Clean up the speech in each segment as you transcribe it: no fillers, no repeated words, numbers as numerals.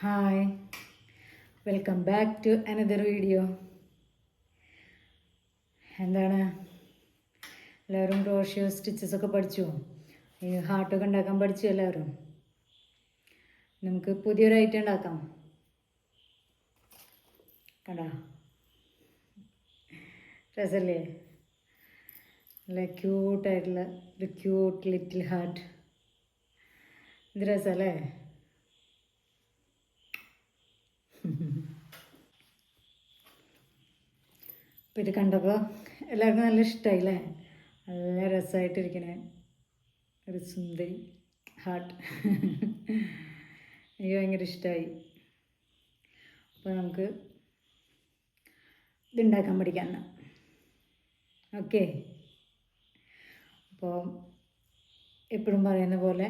Hi, welcome back to another video. എന്താണ് എല്ലാവരും crochet stitches ഒക്കെ പഠിച്ചോ? ഈ ഹാർട്ടൊക്കെ ഉണ്ടാക്കാൻ പഠിച്ചു എല്ലാവരും? നമുക്ക് പുതിയൊരു ഐറ്റം ഉണ്ടാക്കാം. കണ്ടാ രസല്ലേ? നല്ല ക്യൂട്ടായിട്ടുള്ള ഒരു ക്യൂട്ട് ലിറ്റിൽ ഹാർട്ട്. ഇത് രസമല്ലേ? അപ്പോൾ ഇത് കണ്ടപ്പോൾ എല്ലാവർക്കും നല്ല ഇഷ്ടമായില്ലേ? നല്ല രസമായിട്ടിരിക്കണേ ഒരു സുന്ദരി ഹാർട്ട്. എനിക്ക് ഭയങ്കര ഇഷ്ടമായി. അപ്പോൾ നമുക്ക് ഇതുണ്ടാക്കാൻ പഠിക്കാം. ഓക്കെ, അപ്പോൾ എപ്പോഴും പറയുന്ന പോലെ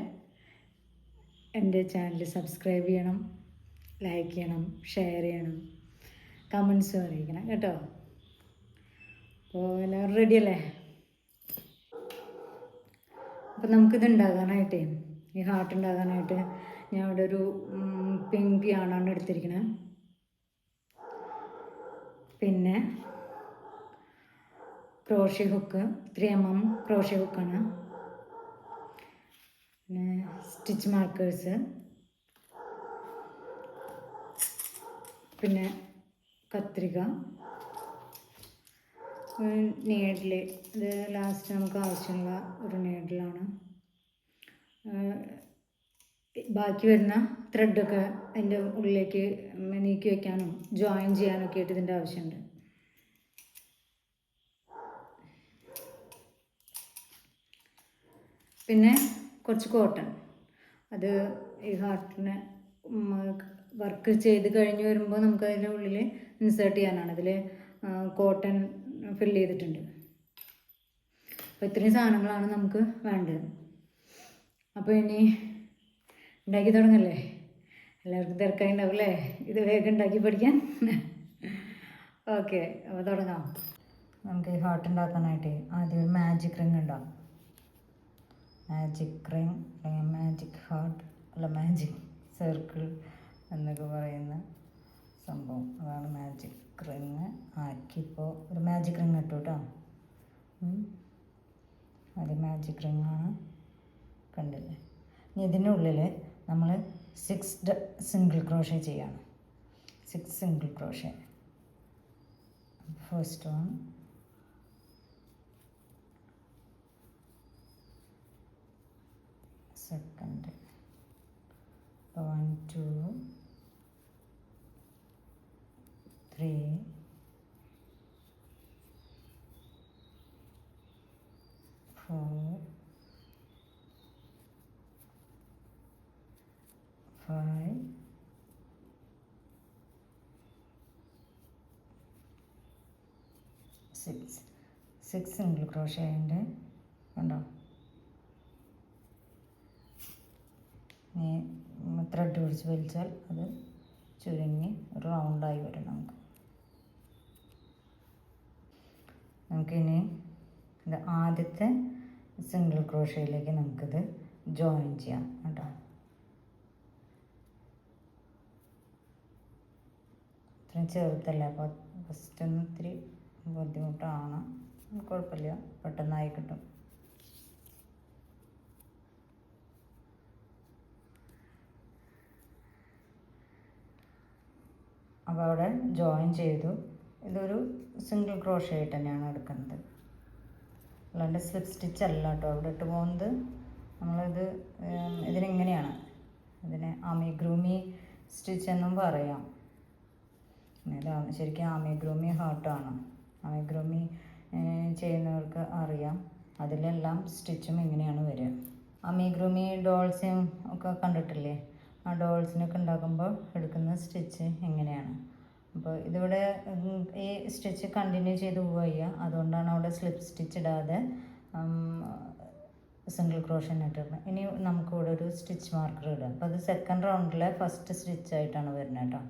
എൻ്റെ ചാനൽ സബ്സ്ക്രൈബ് ചെയ്യണം, ലൈക്ക് ചെയ്യണം, ഷെയർ ചെയ്യണം, കമൻസും അറിയിക്കണം കേട്ടോ. അപ്പോൾ എല്ലാവരും റെഡിയല്ലേ? അപ്പോൾ നമുക്കിത് ഉണ്ടാകാനായിട്ടേ, ഈ ഹാർട്ട് ഉണ്ടാകാനായിട്ട് ഞാൻ ഇവിടെ ഒരു പിങ്ക് യാണാണ് എടുത്തിരിക്കുന്നത്. പിന്നെ ക്രോഷ്യ ഹുക്ക് 3mm ക്രോഷ്യ ഹുക്കാണ്. പിന്നെ സ്റ്റിച്ച് മാർക്കേഴ്സ്, പിന്നെ കത്രിക, നീഡിൽ. ഇത് ലാസ്റ്റ് നമുക്ക് ആവശ്യമുള്ള ഒരു നീഡിലാണ്. ബാക്കി വരുന്ന ത്രെഡൊക്കെ അതിൻ്റെ ഉള്ളിലേക്ക് നീക്കി വയ്ക്കാനും ജോയിൻ ചെയ്യാനൊക്കെ ആയിട്ട് ഇതിൻ്റെ ആവശ്യമുണ്ട്. പിന്നെ കുറച്ച് കോട്ടൺ, അത് ഈ ഹാർട്ടിന് വർക്ക് ചെയ്ത് കഴിഞ്ഞ് വരുമ്പോൾ നമുക്ക് അതിൻ്റെ ഉള്ളിൽ ഇൻസേർട്ട് ചെയ്യാനാണ്. അതിൽ കോട്ടൺ ഫില്ല് ചെയ്തിട്ടുണ്ട്. അപ്പോൾ ഇത്രയും സാധനങ്ങളാണ് നമുക്ക് വേണ്ടത്. അപ്പോൾ ഇനി ഉണ്ടാക്കി തുടങ്ങല്ലേ? എല്ലാവർക്കും തിരക്കായി ഉണ്ടാവില്ലേ ഇത് വേഗം ഉണ്ടാക്കി പഠിക്കാൻ? ഓക്കെ, അപ്പോൾ തുടങ്ങാം. നമുക്ക് ഈ ഹാർട്ട് ഉണ്ടാക്കാനായിട്ട് ആദ്യം ഒരു മാജിക് റിങ് ഉണ്ടാവും. മാജിക് റിങ് അല്ലെങ്കിൽ മാജിക് ഹാർട്ട് അല്ല മാജിക് സർക്കിൾ എന്നൊക്കെ പറയുന്ന സംഭവം, അതാണ് മാജിക് റിങ്. ആക്കിയപ്പോൾ ഒരു മാജിക് റിങ് ഇട്ടു കേട്ടോ. അത് മാജിക് റിങ്ങാണ്, കണ്ടില്ലേ? ഇനി ഇതിൻ്റെ ഉള്ളിൽ നമ്മൾ 6 സിംഗിൾ ക്രോഷ്യ ചെയ്യാണ്. 6 single crochet. First one, second, 1 2 3 4 5 6 single ക്രോഷ്യേൻ്റെ കണ്ടോ? ഇനി ത്രെഡ് പിടിച്ച് വലിച്ചാൽ അത് ചുരുങ്ങി റൗണ്ടായി വരും. നമുക്കിനി ഇത് ആദ്യത്തെ സിംഗിൾ ക്രോഷ്യയിലേക്ക് നമുക്കിത് ജോയിൻ ചെയ്യാം കേട്ടോ. ഇത്രയും ചെറുതല്ല, അപ്പോൾ ഫസ്റ്റ് ഒന്ന് ഇത്തിരി ബുദ്ധിമുട്ടാണ്. കുഴപ്പമില്ല, പെട്ടെന്നായി കിട്ടും. അപ്പോൾ അവിടെ ജോയിൻ ചെയ്തു. ഇതൊരു സിംഗിൾ ക്രോഷ്യ ആയിട്ട് തന്നെയാണ് എടുക്കുന്നത്, അല്ലാണ്ട് സ്ലിപ്പ് സ്റ്റിച്ച് അല്ല കേട്ടോ അവിടെ ഇട്ട് പോകുന്നത്. നമ്മളിത് ഇതിനെങ്ങനെയാണ്, ഇതിനെ അമിഗ്രൂമി സ്റ്റിച്ച് എന്നും പറയാം. ഇത് ശരിക്കും അമിഗ്രൂമി ഹാർട്ടാണ്. അമിഗ്രൂമി ചെയ്യുന്നവർക്ക് അറിയാം. അതിലെല്ലാം സ്റ്റിച്ചും ഇങ്ങനെയാണ് വരിക. അമിഗ്രൂമി ഡോൾസും ഒക്കെ കണ്ടിട്ടില്ലേ? ആ ഡോൾസിനൊക്കെ ഉണ്ടാക്കുമ്പോൾ എടുക്കുന്ന സ്റ്റിച്ച് എങ്ങനെയാണ്. അപ്പോൾ ഇതിവിടെ ഈ സ്റ്റിച്ച് കണ്ടിന്യൂ ചെയ്ത് പോവുക, അതുകൊണ്ടാണ് അവിടെ സ്ലിപ്പ് സ്റ്റിച്ച് ഇടാതെ സിംഗിൾ ക്രോഷ്യ ഇട്ടിരുന്നത്. ഇനി നമുക്കിവിടെ ഒരു സ്റ്റിച്ച് മാർക്കർ ഇടാം. അപ്പോൾ അത് സെക്കൻഡ് റൗണ്ടിലെ ഫസ്റ്റ് സ്റ്റിച്ചായിട്ടാണ് വരുന്നത് കേട്ടോ.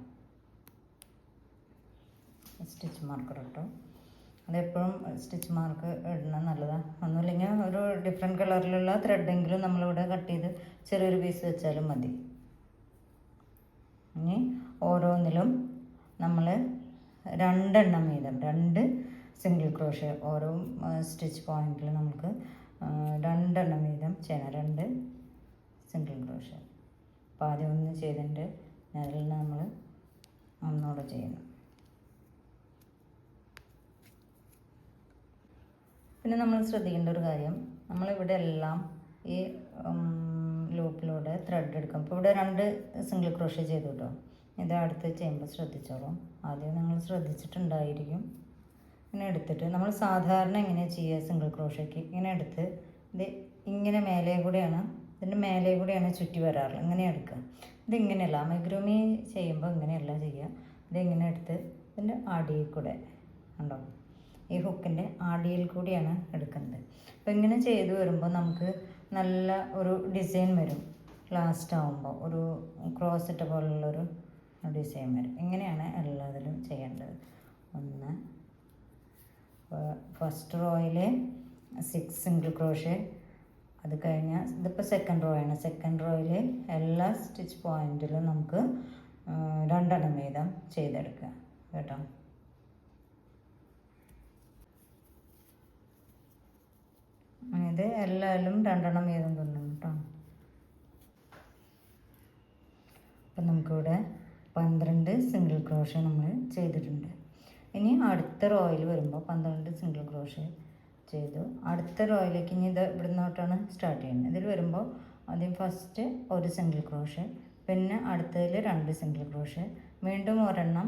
സ്റ്റിച്ച് മാർക്കർ ഇട്ടു. അതെപ്പോഴും സ്റ്റിച്ച് മാർക്ക് ഇടുന്നത് നല്ലതാണ്. ഒന്നുമില്ലെങ്കിൽ ഒരു ഡിഫറെൻറ്റ് കളറിലുള്ള ത്രെഡെങ്കിലും നമ്മളിവിടെ കട്ട് ചെയ്ത് ചെറിയൊരു പീസ് വെച്ചാലും മതി. ഇനി ഓരോന്നിലും നമ്മൾ 2 എണ്ണം വീതം 2 സിംഗിൾ ക്രോഷ്യ ഓരോ സ്റ്റിച്ച് പോയിന്റിൽ നമുക്ക് 2 എണ്ണം വീതം ചെയ്യണം, 2 സിംഗിൾ ക്രോഷ്യ. അപ്പോൾ ആദ്യം ഒന്ന് ചെയ്തിട്ട് അതിൽ നമ്മൾ ഒന്നുകൂടെ ചെയ്യണം. പിന്നെ നമ്മൾ ശ്രദ്ധിക്കേണ്ട ഒരു കാര്യം, നമ്മളിവിടെ എല്ലാം ഈ ലൂപ്പിലൂടെ ത്രെഡ് എടുക്കും. ഇപ്പോൾ ഇവിടെ 2 സിംഗിൾ ക്രോഷ്യ ചെയ്തു കേട്ടോ. ഇത് അടുത്ത് ചെയ്യുമ്പോൾ ശ്രദ്ധിച്ചോളൂ. ആദ്യം നിങ്ങൾ ശ്രദ്ധിച്ചിട്ടുണ്ടായിരിക്കും. ഇങ്ങനെ എടുത്തിട്ട് നമ്മൾ സാധാരണ എങ്ങനെയാണ് ചെയ്യുക, സിംഗിൾ ക്രോഷ്യക്ക് ഇങ്ങനെ എടുത്ത് ഇത് ഇങ്ങനെ മേലെ കൂടെയാണ്, ഇതിൻ്റെ മേലെ കൂടെയാണ് ചുറ്റി വരാറുള്ളത്. ഇങ്ങനെ എടുക്കുക. ഇതിങ്ങനെയല്ല, അമഗ്രുമി ചെയ്യുമ്പോൾ ഇങ്ങനെയല്ല ചെയ്യുക. ഇതിങ്ങനെ എടുത്ത് ഇതിൻ്റെ അടിയിൽ കൂടെ ഉണ്ടോ, ഈ ഹുക്കിൻ്റെ അടിയിൽ കൂടിയാണ് എടുക്കുന്നത്. അപ്പോൾ ഇങ്ങനെ ചെയ്ത് വരുമ്പോൾ നമുക്ക് നല്ല ഒരു ഡിസൈൻ വരും. ലാസ്റ്റ് ആകുമ്പോൾ ഒരു ക്രോസ് ഇട്ട പോലുള്ളൊരു ഡിസൈൻ വരും. ഇങ്ങനെയാണ് എല്ലാത്തിലും ചെയ്യേണ്ടത്. ഒന്ന് ഫസ്റ്റ് റോയിൽ 6 സിംഗിൾ ക്രോഷ്യ, അത് കഴിഞ്ഞാൽ ഇതിപ്പോൾ സെക്കൻഡ് റോ ആണ്. സെക്കൻഡ് റോയിൽ എല്ലാ സ്റ്റിച്ച് പോയിന്റിലും നമുക്ക് 2 എണ്ണം വീതം ചെയ്തെടുക്കുക കേട്ടോ. ഇത് എല്ലാവരും 2 എണ്ണം വീതം തോന്നും കേട്ടോ. അപ്പം നമുക്കിവിടെ 12 സിംഗിൾ ക്രോഷ്യ നമ്മൾ ചെയ്തിട്ടുണ്ട്. ഇനി അടുത്ത റോയിൽ വരുമ്പോൾ 12 സിംഗിൾ ക്രോഷ്യ ചെയ്തു. അടുത്ത റോയിലേക്ക് ഇനി ഇത് ഇവിടെ നിന്നോട്ടാണ് സ്റ്റാർട്ട് ചെയ്യുന്നത്. ഇതിൽ വരുമ്പോൾ ആദ്യം ഫസ്റ്റ് ഒരു സിംഗിൾ ക്രോഷ്യ, പിന്നെ അടുത്തതിൽ 2 സിംഗിൾ ക്രോഷ്യ, വീണ്ടും ഒരെണ്ണം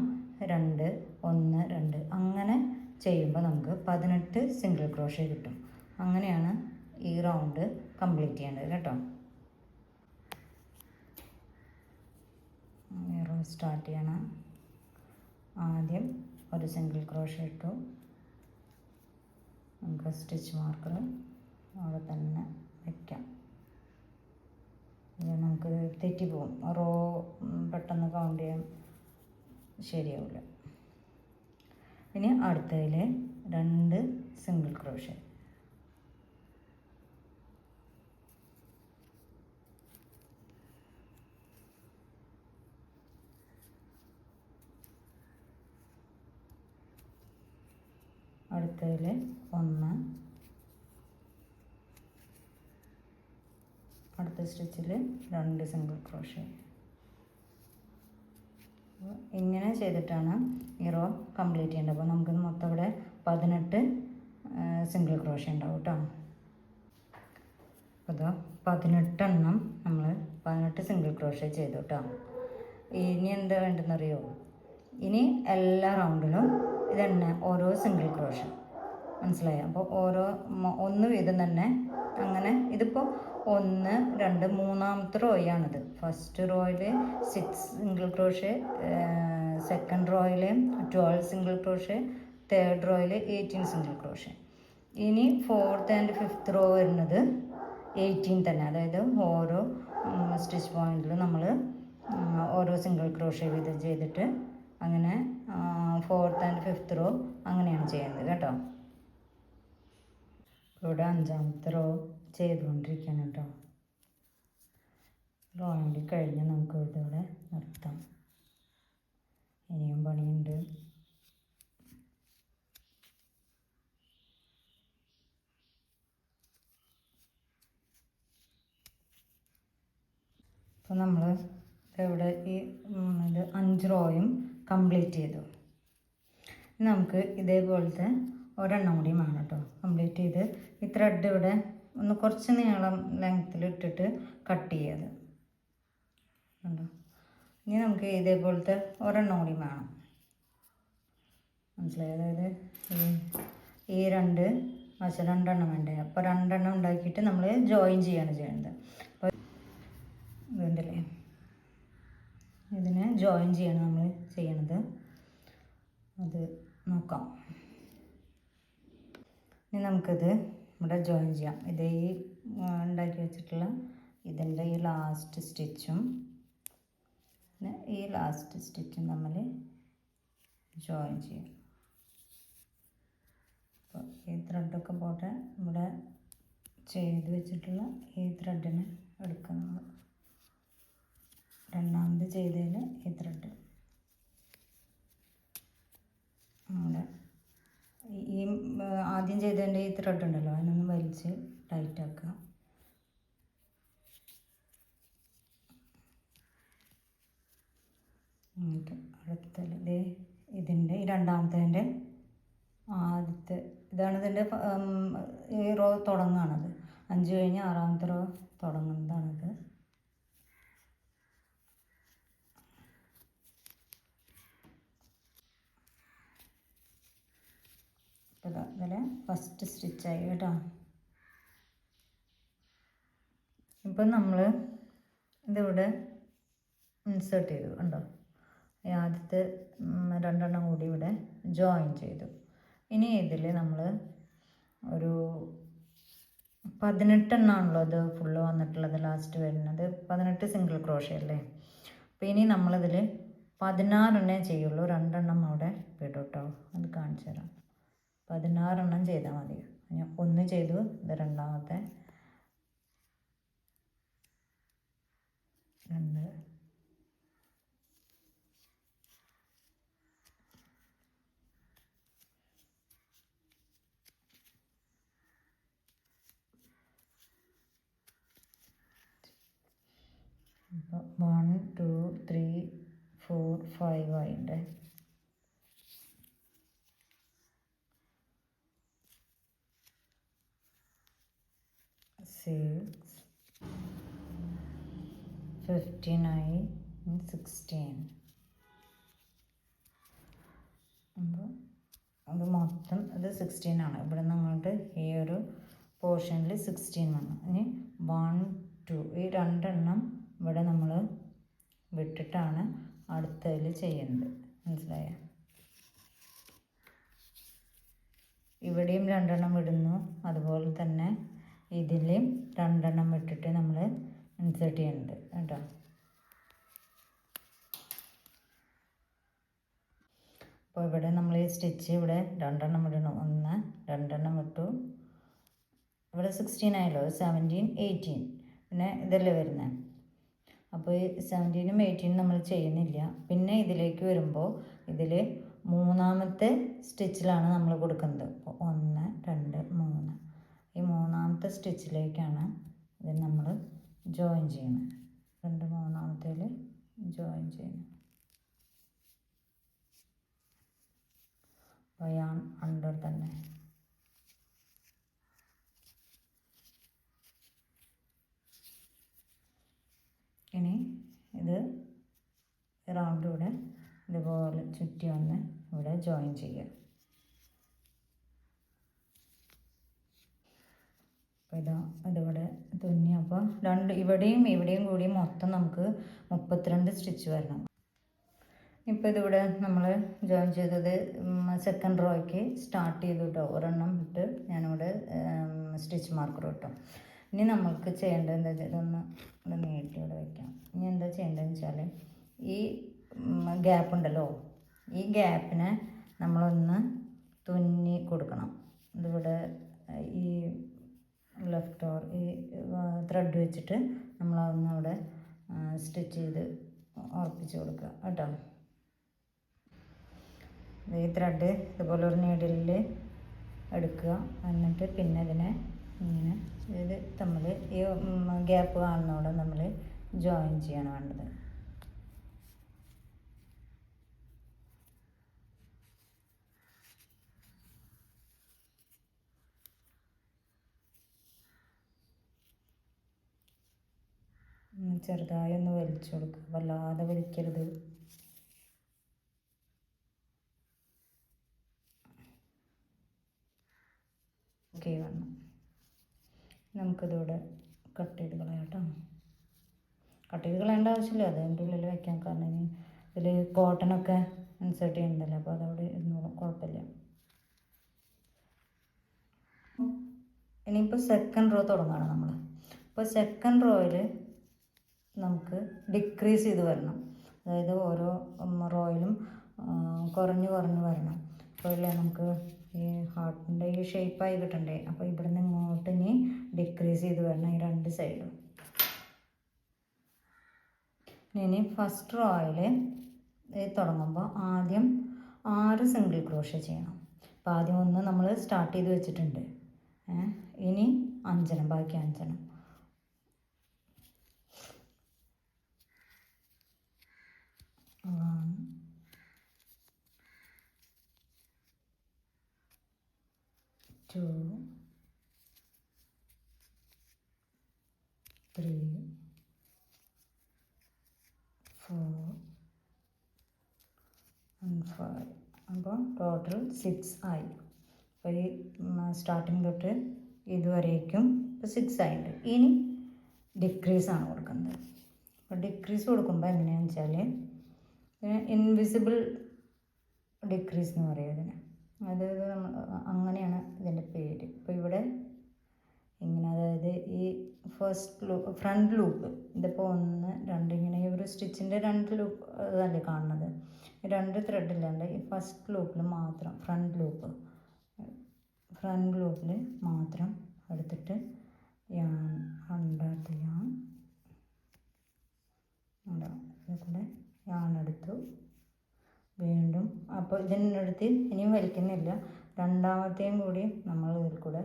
2 1 2 അങ്ങനെ ചെയ്യുമ്പോൾ നമുക്ക് 18 സിംഗിൾ ക്രോഷ്യ കിട്ടും. അങ്ങനെയാണ് ഈ റൗണ്ട് കംപ്ലീറ്റ് ചെയ്യേണ്ടത് കേട്ടോ. ഈ റോ സ്റ്റാർട്ട് ചെയ്യണം. ആദ്യം ഒരു സിംഗിൾ ക്രോഷ്യ ഇട്ടു. നമുക്ക് സ്റ്റിച്ച് മാർക്കർ അവിടെ തന്നെ വയ്ക്കാം. ഇത് നമുക്ക് തെറ്റിപ്പോവും, റോ പെട്ടെന്ന് കൗണ്ട് ചെയ്യാൻ ശരിയാവില്ല. ഇനി അടുത്തതിൽ 2 സിംഗിൾ ക്രോഷ്യ. അടുത്തതിൽ 1, അടുത്ത സ്റ്റിച്ചിൽ 2 സിംഗിൾ ക്രോഷ്യ. ഇങ്ങനെ ചെയ്തിട്ടാണ് ഈ റോ കംപ്ലീറ്റ് ചെയ്യേണ്ടത്. അപ്പോൾ നമുക്ക് മൊത്തം ഇവിടെ 18 സിംഗിൾ ക്രോഷ്യ ഉണ്ടാവും കേട്ടോ. അപ്പോൾ 18 എണ്ണം നമ്മൾ 18 സിംഗിൾ ക്രോഷ്യ ചെയ്തു കേട്ടോ. ഇനി എന്താ വേണ്ടതെന്നറിയോ, ഇനി എല്ലാ റൗണ്ടിലും ഇതന്നെ ഓരോ സിംഗിൾ ക്രോഷ്യ, മനസ്സിലായോ? അപ്പോൾ ഓരോ 1 വീതം തന്നെ അങ്ങനെ. ഇതിപ്പോൾ 1 2 മൂന്നാമത്തെ റോയാണിത്. ഫസ്റ്റ് റോയിൽ 6 സിംഗിൾ ക്രോഷ്യ, സെക്കൻഡ് റോയിൽ 12 സിംഗിൾ ക്രോഷ്യ, തേർഡ് റോയിൽ 18 സിംഗിൾ ക്രോഷ്യ. ഇനി 4th and 5th റോ വരുന്നത് 18 തന്നെ. അതായത് ഓരോ സ്റ്റിച്ച് പോയിന്റിലും നമ്മൾ ഓരോ സിംഗിൾ ക്രോഷ്യ വീതം ചെയ്തിട്ട് അങ്ങനെ 4th and 5th റോ അങ്ങനെയാണ് ചെയ്യുന്നത് കേട്ടോ. ഇവിടെ 5ാമത്തെ റോ ചെയ്തുകൊണ്ടിരിക്കുകയാണ് കേട്ടോ. റോ കൂടി കഴിഞ്ഞ് നമുക്ക് ഇതിവിടെ നിർത്താം. ഇനിയും പണിയുണ്ട്. അപ്പോൾ നമ്മൾ ഇവിടെ ഈ ഇത് 5 റോയും കംപ്ലീറ്റ് ചെയ്തു. നമുക്ക് ഇതേപോലത്തെ ഒരെണ്ണം കൂടി വേണം കേട്ടോ കംപ്ലീറ്റ് ചെയ്ത്. ഈ ത്രെഡ് ഇവിടെ ഒന്ന് കുറച്ച് നീളം ലെങ്ത്തിൽ ഇട്ടിട്ട് കട്ട് ചെയ്യത് കണ്ടോ. ഇനി നമുക്ക് ഇതേപോലത്തെ ഒരെണ്ണം കൂടി വേണം, മനസ്സിലായി? അതായത് ഈ 2 വശം 2 എണ്ണം വേണ്ടേ. അപ്പോൾ 2 എണ്ണം ഉണ്ടാക്കിയിട്ട് നമ്മൾ ജോയിൻ ചെയ്യാണ് ചെയ്യുന്നത്. അപ്പോൾ ഇതുണ്ടല്ലേ, ഇതിനെ ജോയിൻ ചെയ്യാണ് നമ്മൾ ചെയ്യണത്. അത് നോക്കാം. ഇനി നമുക്കിത് ഇവിടെ ജോയിൻ ചെയ്യാം. ഇത് ഈ ഉണ്ടാക്കി വെച്ചിട്ടുള്ള ഇതിൻ്റെ ഈ ലാസ്റ്റ് സ്റ്റിച്ചും പിന്നെ ഈ ലാസ്റ്റ് സ്റ്റിച്ചും തമ്മിൽ ജോയിൻ ചെയ്യാം. അപ്പോൾ ഈ ത്രെഡൊക്കെ പോട്ടെ, ഇവിടെ ചെയ്ത് വെച്ചിട്ടുള്ള ഈ ത്രെഡിന് എടുക്കുക നമ്മൾ. രണ്ടാമത് ചെയ്തതിന് ഈ ത്രെഡ് നമ്മുടെ ഈ ആദ്യം ചെയ്തതിൻ്റെ ഈ ത്രെഡ് ഉണ്ടല്ലോ അതിനൊന്ന് വലിച്ച് ടൈറ്റാക്കുക. എന്നിട്ട് അടുത്തത് ഇതിൻ്റെ ഈ രണ്ടാമത്തതിൻ്റെ ആദ്യത്തെ ഇതാണ് ഇതിൻ്റെ ഈ റോ തുടങ്ങുകയാണത്. 5 കഴിഞ്ഞ് 6ാമത്തെ റോ തുടങ്ങുന്നതാണിത്. ഇതിൽ ഫസ്റ്റ് സ്റ്റിച്ചായി കേട്ടോ. ഇപ്പം നമ്മൾ ഇതിവിടെ ഇൻസേർട്ട് ചെയ്തു കണ്ടോ. ഈ ആദ്യത്തെ 2 കൂടി ഇവിടെ ജോയിൻ ചെയ്തു. ഇനി ഇതിൽ നമ്മൾ ഒരു 18 എണ്ണമാണല്ലോ ഇത് ഫുള്ള് വന്നിട്ടുള്ളത്, ലാസ്റ്റ് വരുന്നത് 18 സിംഗിൾ ക്രോഷ്യ അല്ലേ. അപ്പോൾ ഇനി നമ്മളിതിൽ 16 എണ്ണേ ചെയ്യുള്ളൂ. 2 എണ്ണം അവിടെ വിടും കേട്ടോ. അത് കാണിച്ചു തരാം. 16 എണ്ണം ചെയ്താൽ മതി. ഞാൻ 1 ചെയ്തു, ഇത് രണ്ടാമത്തെ 2 അപ്പോൾ 1 2 3 4 5 ആയിട്ടുണ്ട്. 6 59 16. അപ്പോൾ അത് മൊത്തം ഇത് 16 ആണ്. ഇവിടെ നിന്ന് അങ്ങോട്ട് ഈ ഒരു പോർഷനിൽ 16 വന്നു. ഇനി 1 2 ഈ 2 എണ്ണം ഇവിടെ നമ്മൾ വിട്ടിട്ടാണ് അടുത്തതിൽ ചെയ്യുന്നത്. മനസ്സിലായോ? ഇവിടെയും 2 എണ്ണം വിടുന്നു, അതുപോലെ തന്നെ ഇതിലും 2 എണ്ണം വിട്ടിട്ട് നമ്മൾ ഇൻസേർട്ട് ചെയ്യുന്നുണ്ട് കേട്ടോ. അപ്പോൾ ഇവിടെ നമ്മൾ ഈ സ്റ്റിച്ച് ഇവിടെ 2 എണ്ണം വിടണം. 1 2 എണ്ണം വിട്ടു. ഇവിടെ 16 ആയല്ലോ, 17 18 പിന്നെ ഇതല്ലേ വരുന്നത്. അപ്പോൾ ഈ 17ഉം 18ഉം നമ്മൾ ചെയ്യുന്നില്ല. പിന്നെ ഇതിലേക്ക് വരുമ്പോൾ ഇതിൽ 3ാമത്തെ സ്റ്റിച്ചിലാണ് നമ്മൾ കൊടുക്കുന്നത്. 1 2 3 ഈ 3ാമത്തെ സ്റ്റിച്ചിലേക്കാണ് ഇത് നമ്മൾ ജോയിൻ ചെയ്യുന്നത്. 2 3ാമത്തേൽ ജോയിൻ ചെയ്യുന്നു. യാൺ അണ്ടർ തന്നെ. ഇനി ഇത് റൗണ്ട് ഇവിടെ ഇതുപോലെ ചുറ്റി വന്ന് ഇവിടെ ജോയിൻ ചെയ്യുക. അപ്പോൾ ഇതിവിടെ തുന്നി. അപ്പോൾ ഇവിടെയും കൂടി മൊത്തം നമുക്ക് 32 സ്റ്റിച്ച് വരണം. ഇപ്പോൾ ഇതിവിടെ നമ്മൾ ജോയിൻ ചെയ്തത് സെക്കൻഡ് റോയ്ക്ക് സ്റ്റാർട്ട് ചെയ്തു കേട്ടോ. ഒരെണ്ണം ഇട്ട് ഞാനിവിടെ സ്റ്റിച്ച് മാർക്കർ ഇട്ടു. ഇനി നമ്മൾക്ക് ചെയ്യേണ്ടത് എന്താ വെച്ചാൽ ഇവിടെ നീട്ടി ഇവിടെ വയ്ക്കാം. ഇനി എന്താ ചെയ്യേണ്ടതെന്ന് വെച്ചാൽ ഈ ഗ്യാപ്പ് ഉണ്ടല്ലോ, ഈ ഗ്യാപ്പിനെ നമ്മളൊന്ന് തുന്നി കൊടുക്കണം. ഇതിവിടെ ഈ ലെഫ്റ്റ് ഓർ ഈ ത്രെഡ് വെച്ചിട്ട് നമ്മളതൊന്ന് അവിടെ സ്റ്റിച്ച് ചെയ്ത് ഉറപ്പിച്ച് കൊടുക്കുക കേട്ടോ. ഈ ത്രെഡ് ഇതുപോലെ ഒരു നീഡിലിൽ എടുക്കുക. എന്നിട്ട് പിന്നെ ഇതിനെ ഇങ്ങനെ ഇത് തമ്മിൽ ഈ ഗ്യാപ്പ് കാണുന്നതോടെ നമ്മൾ ജോയിൻ ചെയ്യാണ് വേണ്ടത്. ചെറുതായി ഒന്ന് വലിച്ചു കൊടുക്കുക, വല്ലാതെ വലിക്കരുത്. ഓക്കെ വേണം. നമുക്കിതിവിടെ കട്ട് ചെയ്ത് കളയാം കേട്ടോ. കട്ട് ചെയ്ത് കളയേണ്ട ആവശ്യമില്ല, അതിൻ്റെ ഉള്ളിൽ വയ്ക്കാം. കാരണം ഇനി ഇതിൽ കോട്ടനൊക്കെ ഇൻസേർട്ട് ചെയ്യുന്നുണ്ടല്ലോ, അപ്പോൾ അതവിടെ ഇരുന്നോളും, കുഴപ്പമില്ല. ഇനിയിപ്പോൾ സെക്കൻഡ് റോ തുടങ്ങുകയാണ് നമ്മൾ. അപ്പോൾ സെക്കൻഡ് റോയിൽ നമുക്ക് ഡിക്രീസ് ചെയ്ത് വരണം. അതായത് ഓരോ റോയിലും കുറഞ്ഞ് വരണം. അപ്പോൾ ഇല്ലേ നമുക്ക് ഈ ഹാർട്ടിൻ്റെ ഈ ഷേപ്പായി കിട്ടണ്ടേ. അപ്പോൾ ഇവിടെ നിന്ന് ഇങ്ങോട്ട് ഇനി ഡിക്രീസ് ചെയ്ത് വരണം ഈ 2 സൈഡും. ഇനി ഫസ്റ്റ് റോയിൽ തുടങ്ങുമ്പോൾ ആദ്യം 6 സിംഗിൾ ക്രോഷ്യ ചെയ്യണം. അപ്പോൾ ആദ്യം ഒന്ന് നമ്മൾ സ്റ്റാർട്ട് ചെയ്ത് വെച്ചിട്ടുണ്ട്. ഇനി 5 ബാക്കി 5 1 2 3 4 and 5. അപ്പോൾ ടോട്ടൽ 6 ആയി. അപ്പോൾ ഈ സ്റ്റാർട്ടിങ് തൊട്ട് ഇതുവരേക്കും ഇപ്പോൾ 6 ആയിട്ടുണ്ട്. ഇനി ഡിക്രീസാണ് കൊടുക്കുന്നത്. അപ്പോൾ ഡിക്രീസ് കൊടുക്കുമ്പോൾ എങ്ങനെയാണെന്ന് വെച്ചാൽ ഇൻവിസിബിൾ ഡിക്രീസ് എന്ന് പറയും അതിന്. അതായത് അങ്ങനെയാണ് ഇതിൻ്റെ പേര്. ഇപ്പോൾ ഇവിടെ ഇങ്ങനെ, അതായത് ഈ ഫ്രണ്ട് ലൂപ്പ് ഇതിപ്പോൾ 1 2 ഇങ്ങനെ ഒരു സ്റ്റിച്ചിൻ്റെ 2 ലൂപ്പ് അതല്ലേ കാണുന്നത്. 2 ത്രെഡ് ഇല്ലാണ്ട് ഈ ഫസ്റ്റ് ലൂപ്പിൽ മാത്രം ഫ്രണ്ട് ലൂപ്പിൽ മാത്രം എടുത്തിട്ട് രണ്ടാമത്തെ കൂടെ എടുത്തു. വീണ്ടും അപ്പോൾ ഇതിനടുത്ത് ഇനിയും വലിക്കുന്നില്ല, രണ്ടാമത്തെയും കൂടി നമ്മൾ ഇതിൽ കൂടെ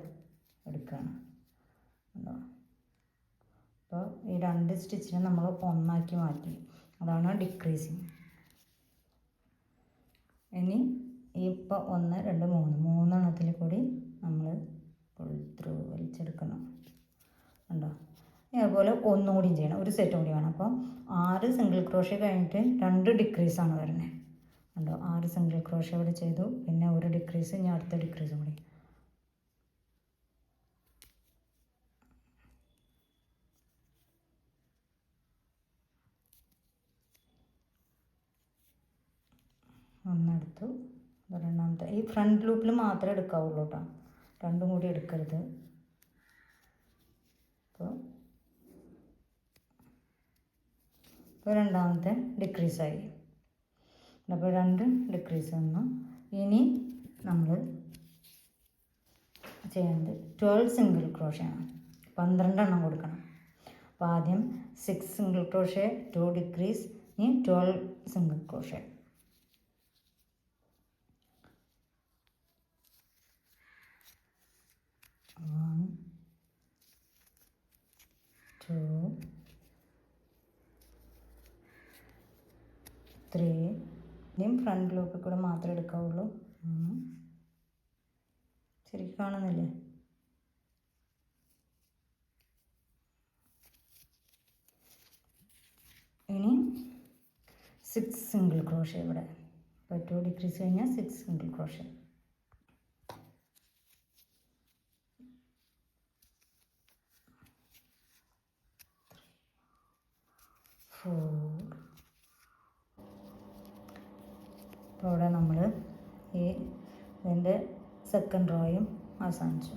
എടുക്കുകയാണ്. അപ്പോൾ ഈ 2 സ്റ്റിച്ചിനെ നമ്മൾ ഒന്നാക്കി മാറ്റി. അതാണ് ഡിക്രീസിങ്. ഇനി ഇപ്പോൾ 1 2 3 3 കൂടി നമ്മൾ ഫുൾ ത്രൂ വലിച്ചെടുക്കണം. ഉണ്ടോ? അതുപോലെ ഒന്നുകൂടിയും ചെയ്യണം, ഒരു സെറ്റും കൂടി വേണം. അപ്പോൾ 6 സിംഗിൾ ക്രോഷ്യ കഴിഞ്ഞിട്ട് 2 ഡിക്രീസാണ് വരുന്നത്. ഉണ്ടോ? 6 സിംഗിൾ ക്രോഷ്യ ഇവിടെ ചെയ്തു, പിന്നെ ഒരു ഡിക്രീസ്, ഇനി അടുത്ത ഡിക്രീസും കൂടി. ഒന്നെടുത്തു, രണ്ടാമത്തെ ഈ ഫ്രണ്ട് ലൂപ്പിൽ മാത്രമേ എടുക്കാവുള്ളൂ കേട്ടോ, രണ്ടും കൂടി എടുക്കരുത്. ഇപ്പോൾ രണ്ടാമത്തെ ഡിക്രീസായി. അപ്പോൾ 2 ഡിക്രീസ് വന്നു. ഇനി നമ്മൾ ചെയ്യേണ്ടത് 12 സിംഗിൾ ക്രോഷ്യാണ്. 12 കൊടുക്കണം. അപ്പോൾ ആദ്യം 6 സിംഗിൾ ക്രോഷ്യ, 2 ഡിക്രീസ്, ഇനി 12 സിംഗിൾ ക്രോഷ്യ. 1 2 3. ഇനിയും ഫ്രണ്ട് ലൂപ്പിൽ കൂടെ മാത്രമേ എടുക്കാവുള്ളൂ. ശരിക്കും കാണുന്നില്ലേ? ഇനി 6 സിംഗിൾ ക്രോഷ്യ ഇവിടെ. അപ്പോൾ 2 ഡിക്രീസ് കഴിഞ്ഞാൽ 6 സിംഗിൾ ക്രോഷ്യ. 4. അപ്പോൾ ഇവിടെ നമ്മൾ ഈ ഇതിൻ്റെ സെക്കൻഡ് റോയും അവസാനിച്ചു.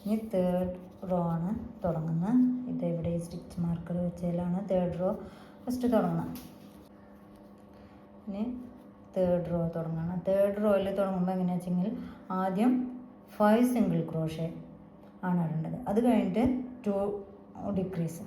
ഇനി തേർഡ് റോ ആണ് തുടങ്ങുന്നത്. ഇത് ഇവിടെ ഈ സ്റ്റിച്ച് മാർക്കർ വെച്ചതിലാണ് തേർഡ് റോ ഫസ്റ്റ് തുടങ്ങുന്നത്. ഇനി തേർഡ് റോ തുടങ്ങണം. തേർഡ് റോയിൽ തുടങ്ങുമ്പോൾ എങ്ങനെയാണെന്ന് വെച്ചെങ്കിൽ ആദ്യം 5 സിംഗിൾ ക്രോഷ്യ ആണ് ഇടേണ്ടത്. അത് കഴിഞ്ഞിട്ട് 2 ഡിക്രീസ്.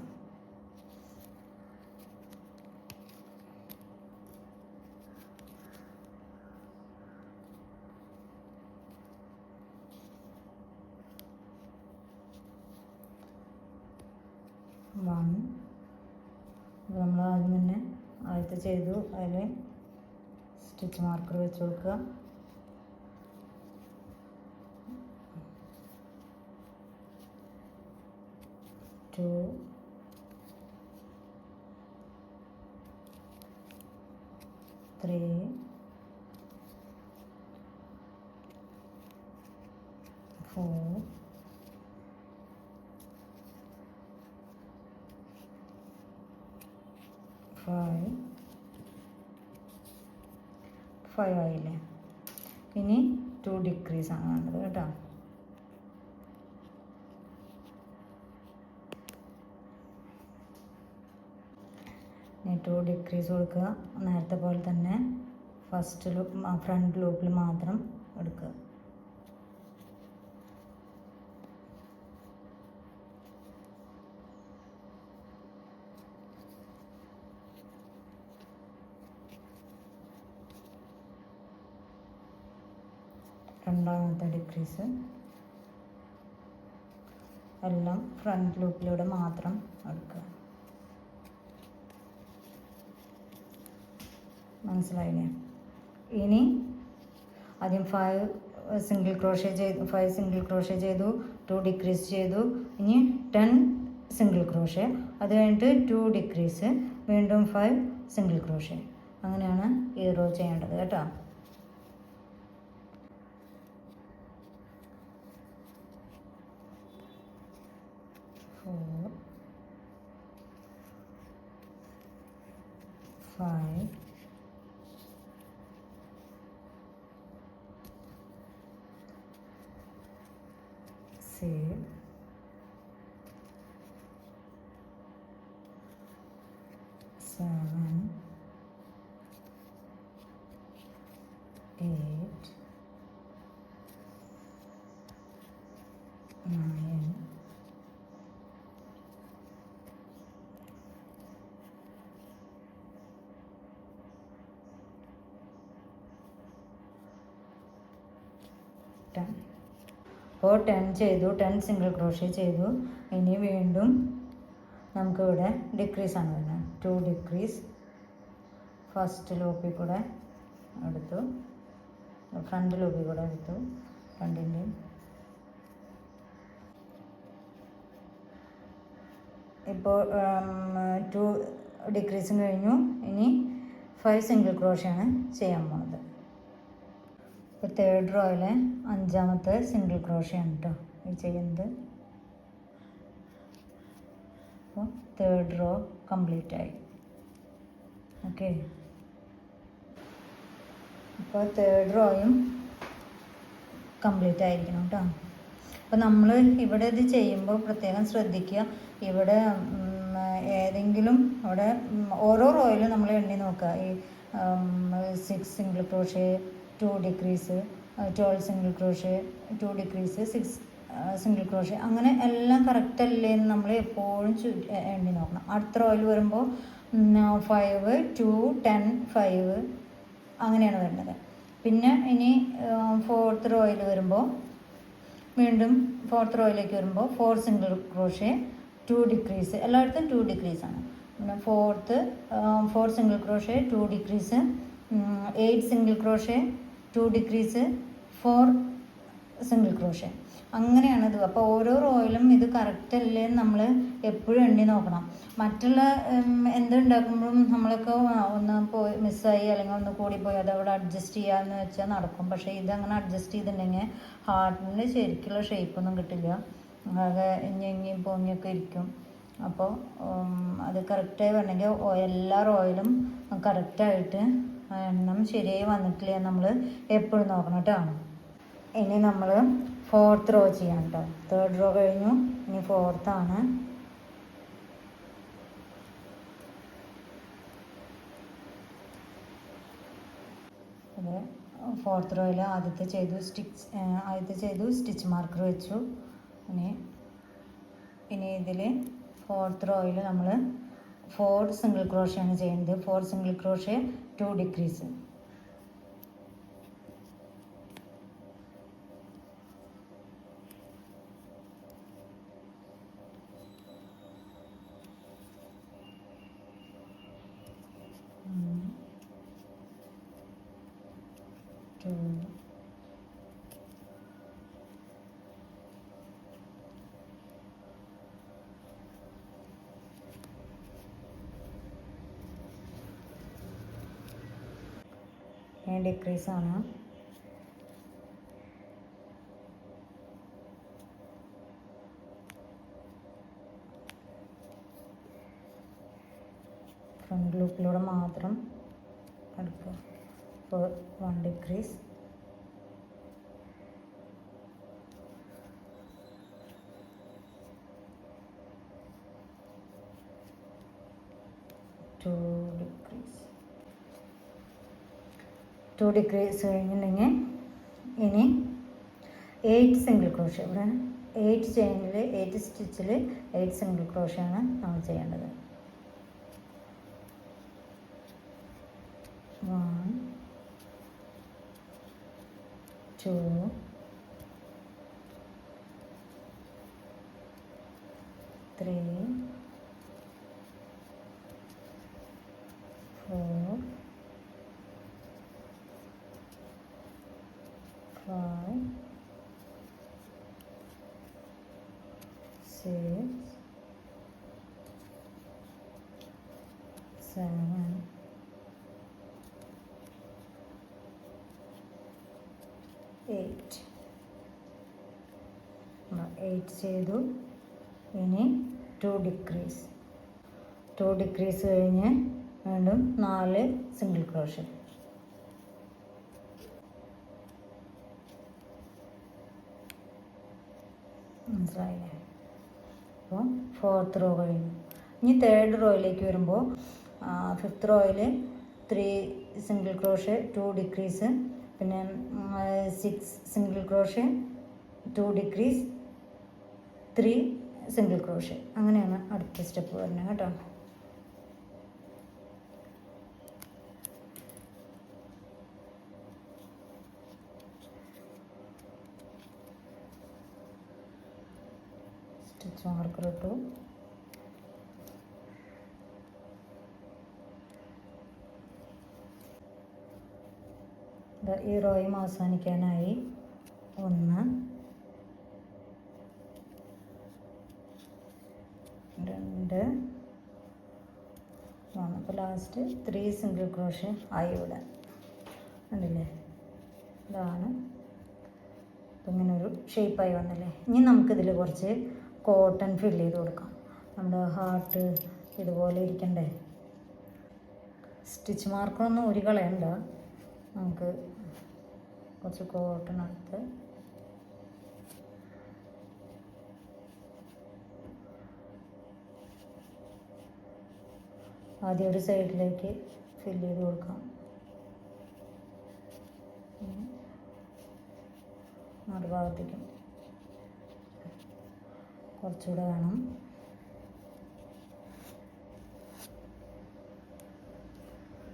നമ്മൾ ആദ്യം തന്നെ ആദ്യത്തെ ചെയ്തു, അതിൽ സ്റ്റിച്ച് മാർക്കർ വെച്ച് കൊടുക്കുക. ടു 3 4 5 ആയില്ലേ? ഇനി 2 ഡിക്രീസ് ആണ് വേണ്ടത് കേട്ടോ. ഇനി 2 ഡിക്രീസ് കൊടുക്കുക. നേരത്തെ പോലെ തന്നെ ഫസ്റ്റ് ലൂപ്പ് ഫ്രണ്ട് ലൂപ്പിൽ മാത്രം എടുക്കുക. രണ്ടാമത്തെ ഡിക്രീസ്. എല്ലാം ഫ്രണ്ട് ലൂപ്പിലൂടെ മാത്രം എടുക്കുക. മനസ്സിലായില്ലേ? ഇനി ആദ്യം 5 സിംഗിൾ ക്രോഷ്യ ചെയ്തു, 5 സിംഗിൾ ക്രോഷ്യ ചെയ്തു, 2 ഡിക്രീസ് ചെയ്തു. ഇനി 10 സിംഗിൾ ക്രോഷ്യ, അത് കഴിഞ്ഞിട്ട് 2 ഡിക്രീസ്, വീണ്ടും 5 സിംഗിൾ ക്രോഷ്യ. അങ്ങനെയാണ് ഈ റോ ചെയ്യേണ്ടത് കേട്ടോ. ഫോർ, 5, 6, 7, 8, 9, 10. അപ്പോൾ 10 ചെയ്തു, 10 സിംഗിൾ ക്രോഷ്യ ചെയ്തു. ഇനി വീണ്ടും നമുക്കിവിടെ ഡിക്രീസാണ് വരുന്നത്. 2 ഡിക്രീസ് ഫസ്റ്റ് ലൂപ്പിൽ കൂടെ എടുത്തു, ഫ്രണ്ട് ലൂപ്പിൽ കൂടെ എടുത്തു, രണ്ടിൻ്റെയും. ഇപ്പോൾ 2 ഡിക്രീസും കഴിഞ്ഞു. ഇനി 5 സിംഗിൾ ക്രോഷ്യാണ് ചെയ്യാൻ പോകുന്നത്. ഇപ്പോൾ തേർഡ് റോയിലെ 5ാമത്തെ സിംഗിൾ ക്രോഷ്യാണ് കേട്ടോ ഈ ചെയ്യുന്നത്. അപ്പോൾ തേർഡ് റോ കംപ്ലീറ്റ് ആയി. ഓക്കെ, ഇപ്പോൾ തേർഡ് റോയും കംപ്ലീറ്റ് ആയിരിക്കണം കേട്ടോ. അപ്പോൾ നമ്മൾ ഇവിടെ ഇത് ചെയ്യുമ്പോൾ പ്രത്യേകം ശ്രദ്ധിക്കുക. ഇവിടെ ഏതെങ്കിലും അവിടെ ഓരോ റോയിലും നമ്മൾ എണ്ണി നോക്കുക. ഈ 6 single crochet, 2 decrease, 12 single crochet, 2 decrease, 6 single crochet, അങ്ങനെ എല്ലാം കറക്റ്റ് അല്ലേ എന്ന് നമ്മൾ എപ്പോഴും എണ്ണി നോക്കണം. അടുത്ത റോയിൽ വരുമ്പോൾ 5, 2, 10, 5 അങ്ങനെയാണ് വരുന്നത്. പിന്നെ ഇനി 4th റോയിൽ വരുമ്പോൾ വീണ്ടും 4th റോയിലേക്ക് വരുമ്പോൾ 4 സിംഗിൾ ക്രോഷ്യ, 2 ഡിക്രീസ്, എല്ലായിടത്തും 2 ഡിക്രീസാണ്. പിന്നെ 4 single crochet, 2 decrease, 8 single crochet, 2 decrease, 4 single crochet, അങ്ങനെയാണിത്. അപ്പോൾ ഓരോ റോയിലും ഇത് കറക്റ്റ് അല്ലേ നമ്മൾ എപ്പോഴും എണ്ണി നോക്കണം. മറ്റുള്ള എന്തുണ്ടാക്കുമ്പോഴും നമ്മളൊക്കെ ഒന്ന് പോയി മിസ്സായി അല്ലെങ്കിൽ ഒന്ന് കൂടിപ്പോയി അതവിടെ അഡ്ജസ്റ്റ് ചെയ്യാമെന്ന് വെച്ചാൽ നടക്കും. പക്ഷേ ഇതങ്ങനെ അഡ്ജസ്റ്റ് ചെയ്തിട്ടുണ്ടെങ്കിൽ ഹാർട്ടിന് ശരിക്കുള്ള ഷേപ്പൊന്നും കിട്ടില്ല, ആകെ ഇഞ്ഞി പൊങ്ങിയൊക്കെ ഇരിക്കും. അപ്പോൾ അത് കറക്റ്റായി വരണമെങ്കിൽ എല്ലാ റോയിലും കറക്റ്റായിട്ട് എണ്ണം ശരിയായി വന്നിട്ടില്ല നമ്മൾ എപ്പോഴും നോക്കണം കേട്ടോ. ഇനി നമ്മൾ 4th റോ ചെയ്യാം കേട്ടോ. തേർഡ് റോ കഴിഞ്ഞു, ഇനി 4th ആണ്. അത് 4th റോയിൽ ആദ്യത്തെ ചെയ്തു സ്റ്റിച്ച് മാർക്കർ വെച്ചു. ഇനി ഇതിൽ 4th റോയിൽ നമ്മൾ 4 സിംഗിൾ ക്രോഷ്യാണ് ചെയ്യുന്നത്. 4 സിംഗിൾ ക്രോഷ്യ, 2 ഡിക്രീസ്. ഡിക്രീസാണ്. ഫ്രണ്ട് ലൂപ്പിലൂടെ മാത്രം എടുക്കുക. അപ്പോൾ 1 ഡിക്രീസ്, 2 ഡിക്രീസ്, 2 ഡിക്രീസ് കഴിഞ്ഞിട്ടുണ്ടെങ്കിൽ ഇനി 8 സിംഗിൾ ക്രോഷ്യ. ഇവിടെ 8 ചെയിനിൽ 8 സ്റ്റിച്ചിൽ 8 സിംഗിൾ ക്രോഷ്യാണ് നമ്മൾ ചെയ്യേണ്ടത്. 1, 2, 4 5 6 7 8 ചെയ്തു. ഇനി 2 ഡിക്രീസ് കഴിഞ്ഞ് വീണ്ടും 4 സിംഗിൾ ക്രോഷ്യ. മനസ്സിലായില്ലേ? അപ്പോൾ 4th റോ കഴിഞ്ഞു. ഇനി 3rd റോയിലേക്ക് വരുമ്പോൾ 5th റോയിൽ 3 സിംഗിൾ ക്രോഷ്യ 2 ഡിക്രീസ്, പിന്നെ 6 single crochet 2 decrease 3 single crochet. അങ്ങനെയാണ് അടുത്ത സ്റ്റെപ്പ് വരുന്നത് കേട്ടോ. സ്റ്റിച്ച് മാർക്കർ ഇട്ടു. ഈ റോയും അവസാനിക്കാനായി. 1 2 3. അപ്പോൾ ലാസ്റ്റ് 3 സിംഗിൾ ക്രോഷ്യ ആയി ഇവിടെ. ഉണ്ടല്ലേ? ഇതാണ്. അപ്പം ഇങ്ങനെ ഒരു ഷേപ്പായി വന്നല്ലേ. ഇനി നമുക്കിതിൽ കുറച്ച് കോട്ടൺ ഫില്ല് ചെയ്ത് കൊടുക്കാം. നമ്മുടെ ഹാർട്ട് ഇതുപോലെ ഇരിക്കണ്ടേ. സ്റ്റിച്ച് മാർക്കൊന്നും ഒരു കളയണ്ട. നമുക്ക് കുറച്ച് കോട്ടൺ എടുത്ത് ആദ്യം ഒരു സൈഡിലേക്ക് ഫില്ല് ചെയ്ത് കൊടുക്കാം. മറുഭാഗത്തേക്കും കുറച്ചുകൂടെ വേണം.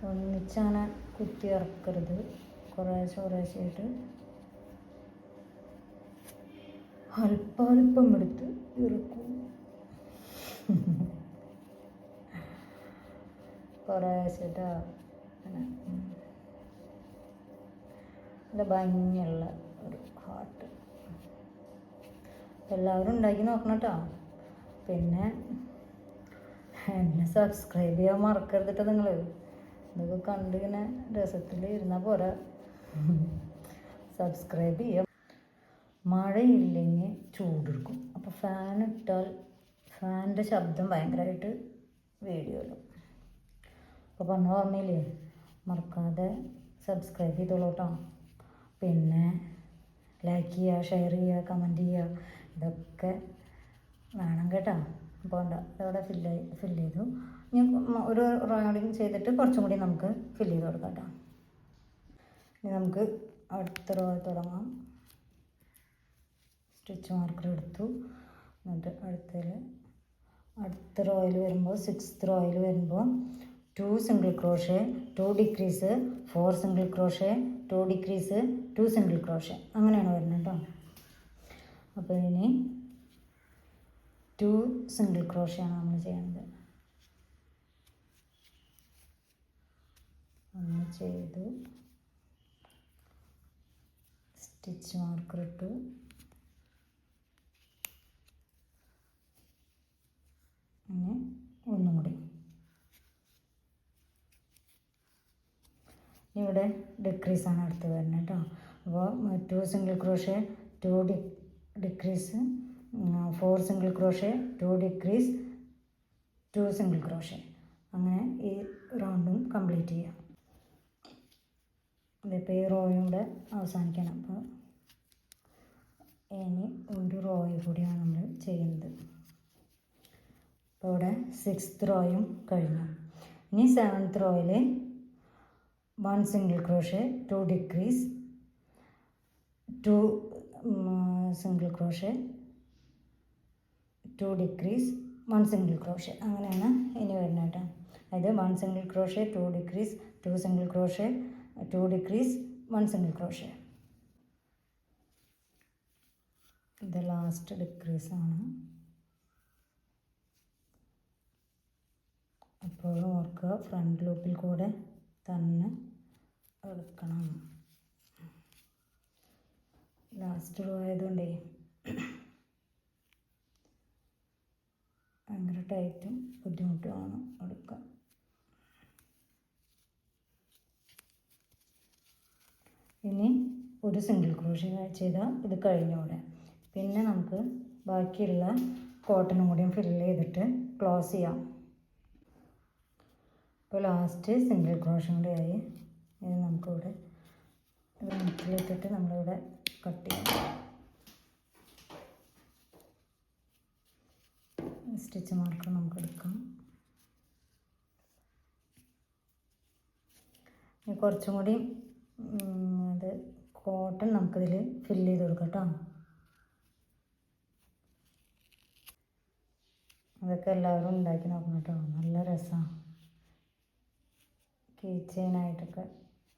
ഒന്നിച്ചങ്ങനെ കുത്തി ഇറക്കരുത്. കുറേശ്ശായിട്ട് അല്പം എടുത്ത് ഇറക്കും. കുറേശ്ശായിട്ട് നല്ല ഭംഗിയുള്ള ഒരു ഹാർട്ട്. എല്ലാവരും ഉണ്ടാക്കി നോക്കണം കേട്ടോ. പിന്നെ എന്നെ സബ്സ്ക്രൈബ് ചെയ്യാൻ മറക്കരുതിട്ട് നിങ്ങൾ. ഇതൊക്കെ കണ്ടിങ്ങനെ രസത്തിൽ ഇരുന്നാൽ പോരാ, സബ്സ്ക്രൈബ് ചെയ്യാം. മഴയില്ലെങ്കിൽ ചൂടെടുക്കും. അപ്പോൾ ഫാൻ ഇട്ടാൽ ഫാനിൻ്റെ ശബ്ദം ഭയങ്കരമായിട്ട് വീഡിയോയിലും. അപ്പോൾ പറഞ്ഞ ഓർമ്മയില്ലേ, മറക്കാതെ സബ്സ്ക്രൈബ് ചെയ്തോളൂ കേട്ടോ. പിന്നെ ലൈക്ക് ചെയ്യുക, ഷെയർ ചെയ്യുക, കമൻറ്റ് ചെയ്യുക, ഇതൊക്കെ വേണം കേട്ടോ. അപ്പോൾ അതവിടെ ഫില്ല് ചെയ്തു. ഇനി ഒരു റോയും ചെയ്തിട്ട് കുറച്ചും കൂടി നമുക്ക് ഫില്ല് ചെയ്ത് കൊടുക്കാം കേട്ടോ. ഇനി നമുക്ക് അടുത്ത റോ തുടങ്ങാം. സ്റ്റിച്ച് മാർക്കർ എടുത്തു. എന്നിട്ട് അടുത്ത റോയിൽ വരുമ്പോൾ 6th റോയിൽ വരുമ്പോൾ 2 single crochet 2 decrease 4 single crochet 2 decrease 2 single crochet അങ്ങനെയാണ് വരുന്നത് കേട്ടോ. അപ്പോൾ ഇനി 2 സിംഗിൾ ക്രോഷ്യാണ് നമ്മൾ ചെയ്യുന്നത്. ഒന്ന് ചെയ്തു, സ്റ്റിച്ച് മാർക്കർ ഇട്ടു. ഇനി ഒന്നും കൂടി. ഇവിടെ ഡിക്രീസാണ് അടുത്ത് വരുന്നത് കേട്ടോ. അപ്പോൾ 2 single crochet 2 decrease 4 single crochet 2 decrease 2 single crochet അങ്ങനെ ഈ റൗണ്ടും കംപ്ലീറ്റ് ചെയ്യാം. ഇതിപ്പോൾ ഈ റോയും കൂടെ അവസാനിക്കണം. അപ്പോൾ ഇനി ഒരു റോയും കൂടിയാണ് നമ്മൾ ചെയ്യുന്നത്. അപ്പോൾ ഇവിടെ 6th റോയും കഴിഞ്ഞു. ഇനി 7th റോയിൽ 1 single crochet 2 decrease 2 single crochet 2 decrease 1 single crochet അങ്ങനെയാണ് ഇനി വരുന്നത് കേട്ടോ. അതായത് 1 single crochet 2 decrease 2 single crochet 2 decrease 1 single crochet. ഇത് ലാസ്റ്റ് ഡിക്രീസാണ്. എപ്പോഴും ഓർക്കുക ഫ്രണ്ട് ലൂപ്പിൽ കൂടെ തന്നെ എടുക്കണം. ലാസ്റ്റ് റോ ആയതുകൊണ്ടേ ഭയങ്കര ടൈറ്റും ബുദ്ധിമുട്ടുമാണ് എടുക്കാൻ. ഇനി ഒരു സിംഗിൾ ക്രോഷ്യ ചെയ്താൽ ഇത് കഴിഞ്ഞോടെ. പിന്നെ നമുക്ക് ബാക്കിയുള്ള കോട്ടനും കൂടിയും ഫില്ല് ചെയ്തിട്ട് ക്ലോസ് ചെയ്യാം. ഇപ്പോൾ ലാസ്റ്റ് സിംഗിൾ ക്രോഷ്യ കൂടി ആയി. ഇത് നമുക്കിവിടെ നെറ്റിലിട്ടിട്ട് നമ്മളിവിടെ കട്ട് ചെയ്യാം. സ്റ്റിച്ച് മാർക്ക് നമുക്ക് എടുക്കാം. കുറച്ചും കൂടി അത് കോട്ടൺ നമുക്കിതിൽ ഫില്ല് ചെയ്ത് കൊടുക്കാം കേട്ടോ. അതൊക്കെ എല്ലാവരും ഉണ്ടാക്കി നോക്കണം കേട്ടോ, നല്ല രസമാണ്. കീ ചെയിനായിട്ടൊക്കെ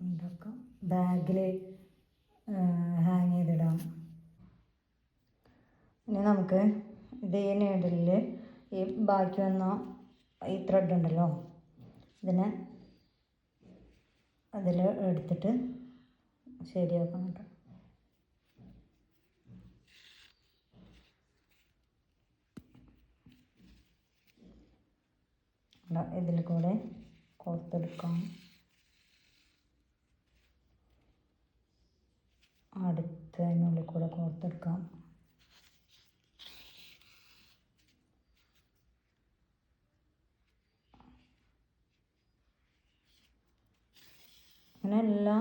ഉണ്ടാക്കാം, ബാഗിൽ ഹാങ് ചെയ്തിടാം. ഇനി നമുക്ക് ഇതേ നീഡിലിൽ ഈ ബാക്കി വന്ന ഈ ത്രെഡ് ഉണ്ടല്ലോ, ഇതിനെ അതിൽ എടുത്തിട്ട് ശരിയാക്കണം കേട്ടോ. ഇതിൽ കൂടെ കോർത്തെടുക്കാം. അടുത്തതിനുള്ളിൽ കൂടെ കോർത്തെടുക്കാം. അങ്ങനെ എല്ലാ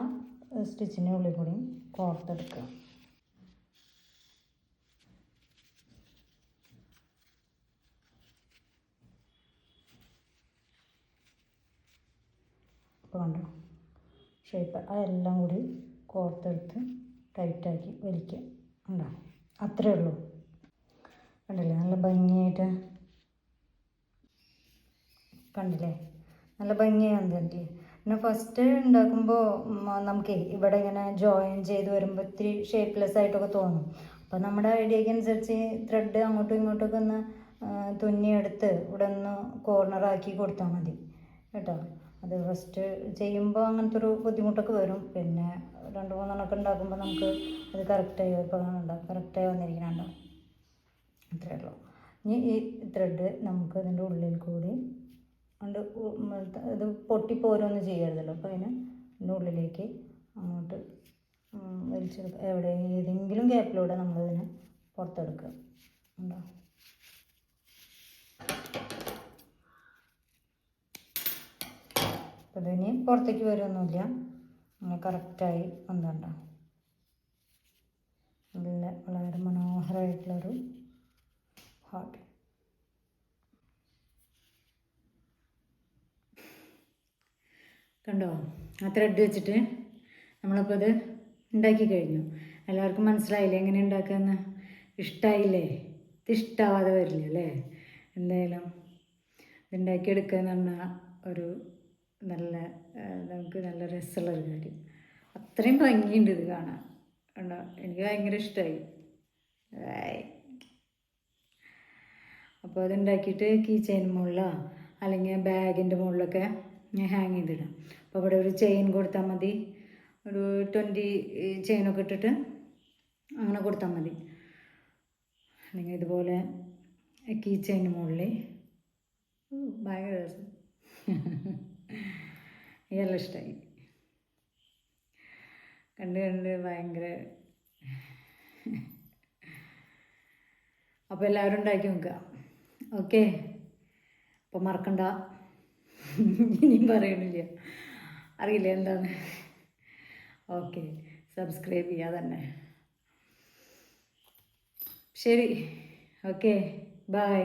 സ്റ്റിച്ചിൻ്റെ ഉള്ളിൽ കൂടിയും കോർത്തെടുക്കുക. ഇപ്പോൾ കണ്ടോ ഷേപ്പ്, അതെല്ലാം കൂടി കോർത്തെടുത്ത് ടൈറ്റാക്കി വലിക്കുക. ഉണ്ടോ, അത്രയേ ഉള്ളൂ. കണ്ടില്ലേ നല്ല ഭംഗിയായിട്ട്, കണ്ടില്ലേ നല്ല ഭംഗിയായി കണ്ടില്ലേ. പിന്നെ ഫസ്റ്റ് ഉണ്ടാക്കുമ്പോൾ നമുക്ക് ഇവിടെ ഇങ്ങനെ ജോയിൻ ചെയ്ത് വരുമ്പോൾ ഇത്തിരി ഷേപ്പ്ലെസ് ആയിട്ടൊക്കെ തോന്നും. അപ്പോൾ നമ്മുടെ ഐഡിയയ്ക്ക് അനുസരിച്ച് ത്രെഡ് അങ്ങോട്ടും ഇങ്ങോട്ടൊക്കെ ഒന്ന് തുന്നിയെടുത്ത് ഇവിടെ ഒന്ന് കോർണറാക്കി കൊടുത്താൽ മതി കേട്ടോ. അത് ഫസ്റ്റ് ചെയ്യുമ്പോൾ അങ്ങനത്തെ ഒരു ബുദ്ധിമുട്ടൊക്കെ വരും. പിന്നെ 2-3 എണ്ണമൊക്കെ ഉണ്ടാക്കുമ്പോൾ നമുക്ക് അത് കറക്റ്റായി ഇപ്പോൾ ഉണ്ടാവും, കറക്റ്റായി വന്നിരിക്കണുണ്ടാവും. അത്രയേ ഉള്ളൂ. ഇനി ഈ ത്രെഡ് നമുക്ക് അതിൻ്റെ ഉള്ളിൽ കൂടി അത് ഇത് പൊട്ടിപ്പോരൊന്നും ചെയ്യരുതല്ലോ. അപ്പോൾ അതിൻ്റെ ഉള്ളിലേക്ക് അങ്ങോട്ട് വലിച്ചെടുക്കുക. എവിടെ ഏതെങ്കിലും ഗ്യാപ്പിലൂടെ നമ്മളിതിനെ പുറത്തെടുക്കുക. ഉണ്ടോ, അപ്പോൾ ഇതിന് പുറത്തേക്ക് വരുമൊന്നുമില്ല, കറക്റ്റായി വന്നിട്ടുണ്ടോ. നല്ല വളരെ മനോഹരമായിട്ടുള്ളൊരു ഹാർട്ട്. കണ്ടോ, ആ ത്രെഡ് വെച്ചിട്ട് നമ്മളപ്പോൾ ഇത് ഉണ്ടാക്കി കഴിഞ്ഞു. എല്ലാവർക്കും മനസ്സിലായില്ലേ എങ്ങനെ ഉണ്ടാക്കുകയെന്ന്? ഇഷ്ടമായില്ലേ? ഇത് ഇഷ്ടമാവാതെ വരില്ല അല്ലേ? എന്തായാലും ഇതുണ്ടാക്കിയെടുക്കുക എന്ന് പറഞ്ഞാൽ ഒരു നല്ല നമുക്ക് നല്ല രസമുള്ളൊരു കാര്യം. അത്രയും ഭംഗിയുണ്ട് ഇത് കാണാൻ. കണ്ടോ, എനിക്ക് ഭയങ്കര ഇഷ്ടമായി. അപ്പോൾ അതുണ്ടാക്കിയിട്ട് കീ ചെയിൻ മുകളിലോ അല്ലെങ്കിൽ ബാഗിൻ്റെ മുകളിലൊക്കെ ഹാങ് ചെയ്തിടാം. അപ്പോൾ ഇവിടെ ഒരു ചെയിൻ കൊടുത്താൽ മതി, ഒരു 20 ചെയിനൊക്കെ ഇട്ടിട്ട് അങ്ങനെ കൊടുത്താൽ മതി. അല്ലെങ്കിൽ ഇതുപോലെ കീ ചെയിന് മുകളിൽ ഭയങ്കര രസം. ഇതെല്ലാം ഇഷ്ടമായി, കണ്ട് കണ്ട് ഭയങ്കര. അപ്പോൾ എല്ലാവരും ഉണ്ടാക്കി നോക്കുക. ഓക്കെ, അപ്പോൾ മറക്കണ്ട, ഇനിയും പറയണില്ല, അറിയില്ല എന്താണ്. ഓക്കെ, സബ്സ്ക്രൈബ് ചെയ്യുക തന്നെ. ശരി, ഓക്കെ, ബൈ.